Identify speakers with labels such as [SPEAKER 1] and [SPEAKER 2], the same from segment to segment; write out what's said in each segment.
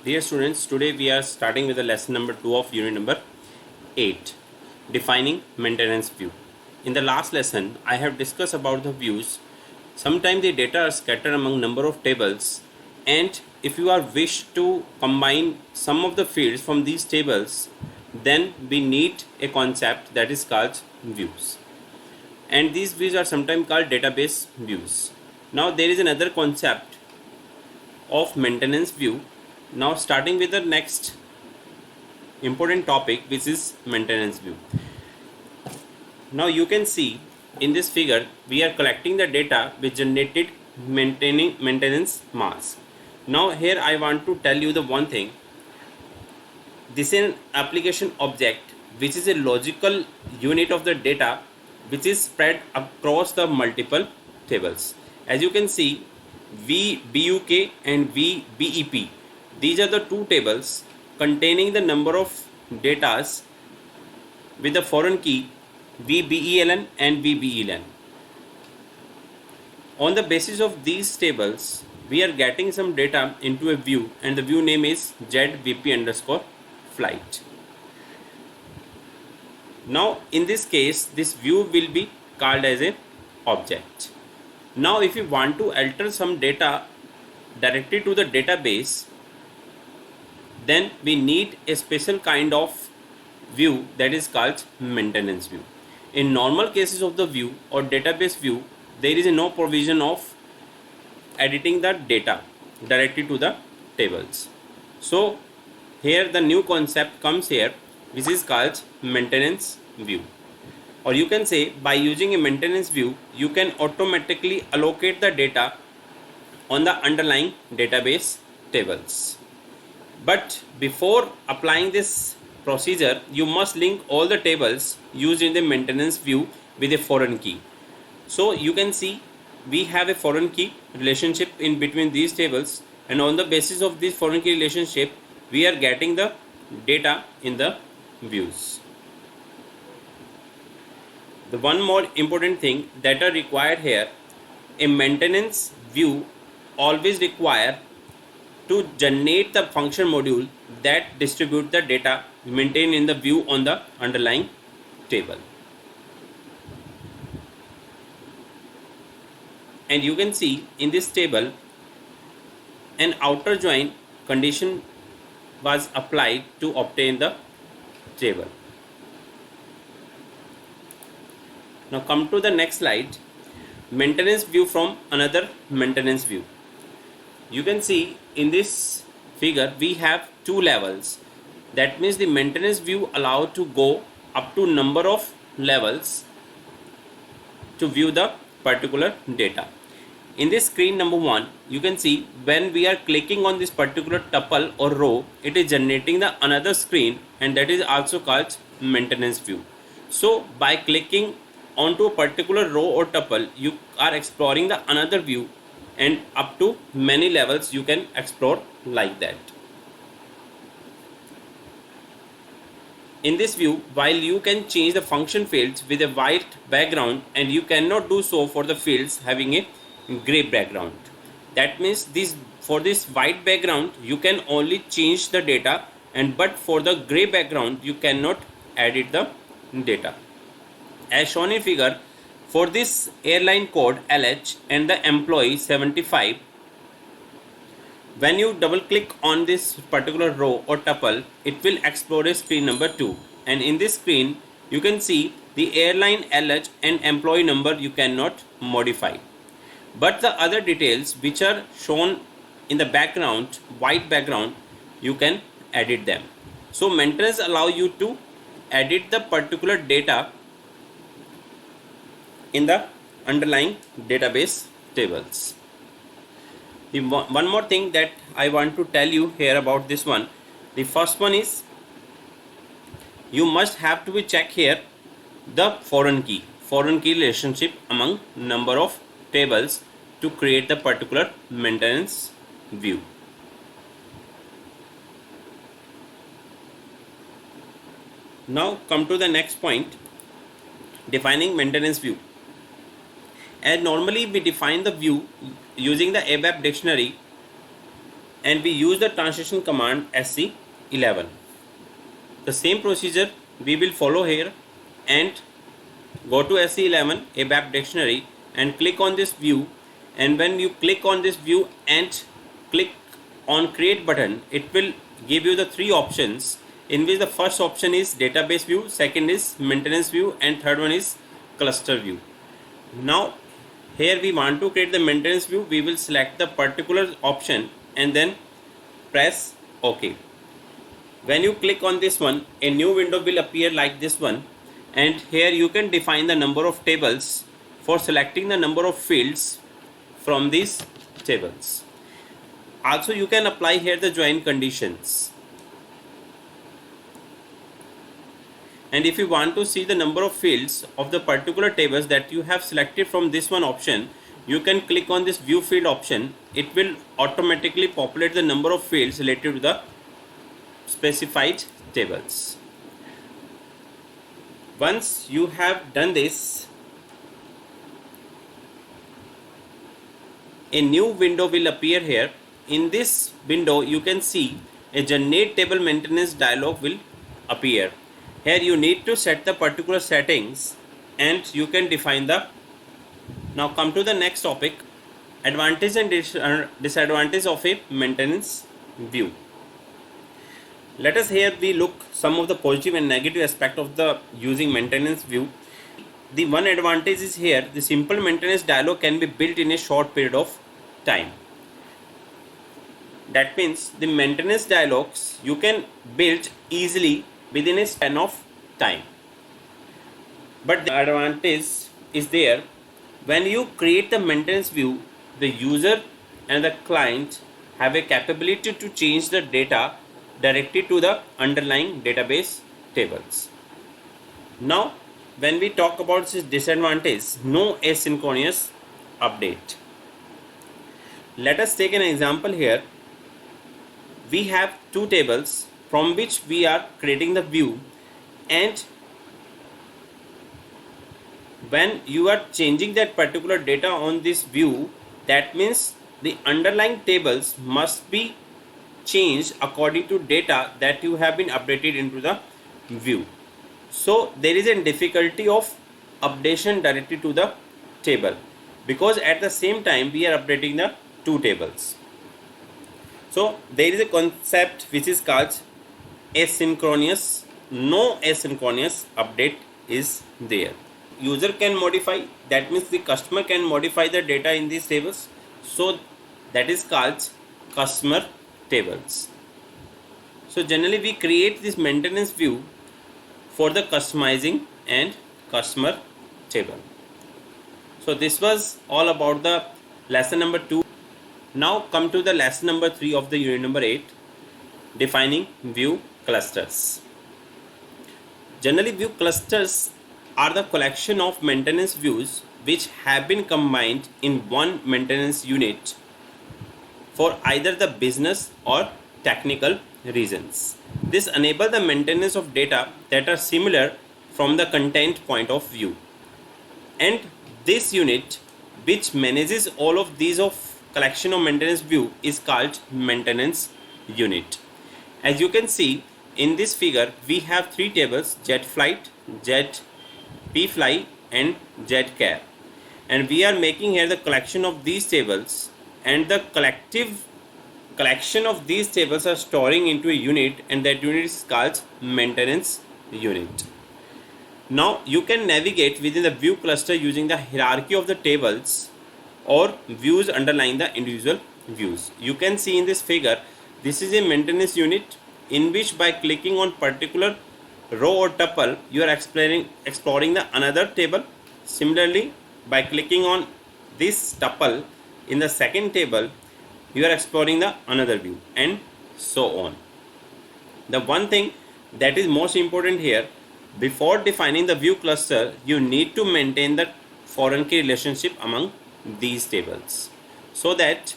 [SPEAKER 1] Dear students, today we are starting with the lesson number 2 of unit number 8, defining maintenance view. In the last lesson, I have discussed about the views. Sometimes the data are scattered among number of tables, and if you are wish to combine some of the fields from these tables, then we need a concept that is called views. And these views are sometimes called database views. Now there is another concept of maintenance view. Now starting with the next important topic, which is maintenance view. Now you can see in this figure we are collecting the data which generated maintenance mass. Now here I want to tell you the one thing. This is an application object which is a logical unit of the data which is spread across the multiple tables. As you can see, VBUK and VBEP, these are the two tables containing the number of datas with the foreign key VBELN and VBELN. On the basis of these tables, we are getting some data into a view, and the view name is ZVP_flight. Now in this case, this view will be called as a object. Now if you want to alter some data directly to the database, then we need a special kind of view that is called maintenance view. In normal cases of the view or database view, there is no provision of editing the data directly to the tables. So here the new concept comes here, which is called maintenance view. Or you can say, by using a maintenance view, you can automatically allocate the data on the underlying database tables. But before applying this procedure, you must link all the tables used in the maintenance view with a foreign key. So you can see we have a foreign key relationship in between these tables, and on the basis of this foreign key relationship, we are getting the data in the views. The one more important thing that are required here, a maintenance view always require to generate the function module that distribute the data maintained in the view on the underlying table. And you can see in this table an outer join condition was applied to obtain the table. Now come to the next slide, maintenance view from another maintenance view. You can see in this figure we have two levels. That means the maintenance view allowed to go up to number of levels to view the particular data. In this screen number 1, you can see when we are clicking on this particular tuple or row, it is generating the another screen, and that is also called maintenance view. So by clicking onto a particular row or tuple, you are exploring the another view, and up to many levels you can explore like that. In this view, while you can change the function fields with a white background, and you cannot do so for the fields having a gray background. That means for this white background you can only change the data, but for the gray background you cannot edit the data. As shown in figure, for this airline code LH and the employee 75, when you double click on this particular row or tuple, it will explore a screen number 2, and in this screen you can see the airline LH and employee number you cannot modify, but the other details which are shown in the background, white background, you can edit them. So maintenance allow you to edit the particular data in the underlying database tables. The one more thing that I want to tell you here about this one, the first one is you must have to be check here the foreign key relationship among number of tables to create the particular maintenance view. Now come to the next point, defining maintenance view. And normally we define the view using the ABAP dictionary and we use the translation command SC11. The same procedure we will follow here, and go to SC11 ABAP dictionary and click on this view, and when you click on this view and click on create button, it will give you the three options, in which the first option is database view, second is maintenance view, and third one is cluster view. Now here we want to create the maintenance view. We will select the particular option and then press OK. When you click on this one, a new window will appear like this one, and here you can define the number of tables for selecting the number of fields from these tables. Also you can apply here the join conditions, and if you want to see the number of fields of the particular tables that you have selected from this one option, you can click on this view field option. It will automatically populate the number of fields related to the specified tables. Once you have done this, a new window will appear here. In this window you can see a generate table maintenance dialog will appear. Here you need to set the particular settings and you can define the. Now come to the next topic, advantage and disadvantage of a maintenance view. Let us here we look some of the positive and negative aspect of the using maintenance view. The one advantage is here, the simple maintenance dialog can be built in a short period of time. That means the maintenance dialogs you can build easily within a span of time. But the advantage is there, when you create the maintenance view, the user and the client have a capability to change the data directly to the underlying database tables. Now when we talk about this disadvantage, no asynchronous update. Let us take an example here. We have two tables from which we are creating the view, and when you are changing that particular data on this view, that means the underlying tables must be changed according to data that you have been updated into the view. So there is a difficulty of updation directly to the table, because at the same time we are updating the two tables. So there is a concept which is called asynchronous. No asynchronous update is there. User can modify, that means the customer can modify the data in these tables. So that is called customer tables. So generally we create this maintenance view for the customizing and customer table. So this was all about the lesson number 2. Now come to the lesson number 3 of the unit number 8, defining view clusters. Generally view clusters are the collection of maintenance views which have been combined in one maintenance unit for either the business or technical reasons. This enables the maintenance of data that are similar from the content point of view. And this unit which manages all of these of collection of maintenance view is called maintenance unit. As you can see in this figure, we have three tables: JetFlight, JetPFly and JetCare, and we are making here the collection of these tables, and the collective collection of these tables are storing into a unit, and that unit is called maintenance unit. Now you can navigate within the view cluster using the hierarchy of the tables or views underlying the individual views. You can see in this figure, this is a maintenance unit in which by clicking on particular row or tuple you are exploring the another table. Similarly, by clicking on this tuple in the second table you are exploring the another view, and so on. The one thing that is most important here, before defining the view cluster you need to maintain the foreign key relationship among these tables so that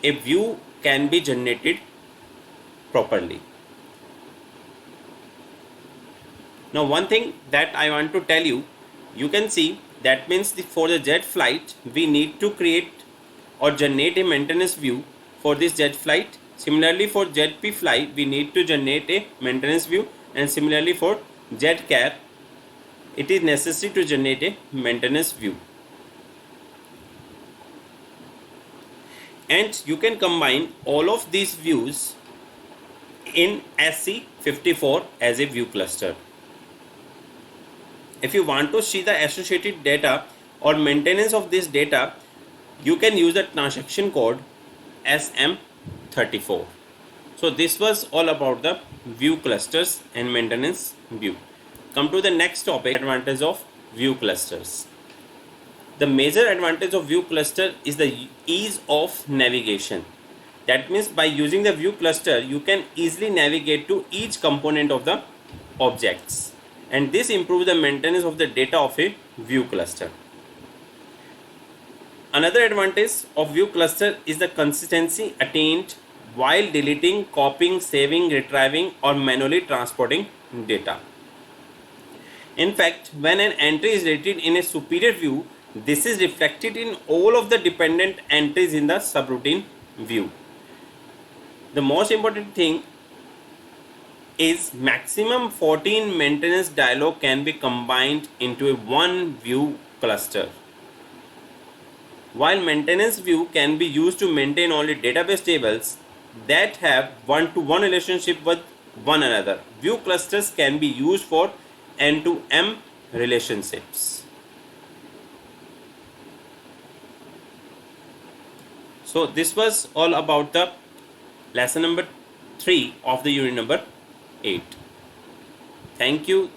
[SPEAKER 1] a view can be generated properly. Now one thing that I want to tell you, you can see that means for the JetFlight we need to create or generate a maintenance view for this JetFlight, Similarly, for ZP fly, we need to generate a maintenance view, and similarly for ZCare, it is necessary to generate a maintenance view. And you can combine all of these views in SC54 as a view cluster. If you want to see the associated data or maintenance of this data, you can use the transaction code SM34. So this was all about the view clusters and maintenance view. Come to the next topic, advantage of view clusters. The major advantage of view cluster is the ease of navigation. That means by using the view cluster, you can easily navigate to each component of the objects, and this improves the maintenance of the data of a view cluster. Another advantage of view cluster is the consistency attained while deleting, copying, saving, retrieving, or manually transporting data. In fact, when an entry is rated in a superior view, this is reflected in all of the dependent entries in the subroutine view. The most important thing is maximum 14 maintenance dialog can be combined into a one view cluster. While maintenance view can be used to maintain only database tables that have one-to-one relationship with one another, view clusters can be used for end-to-end relationships. So this was all about the lesson number 3 of the unit number 8. Thank you.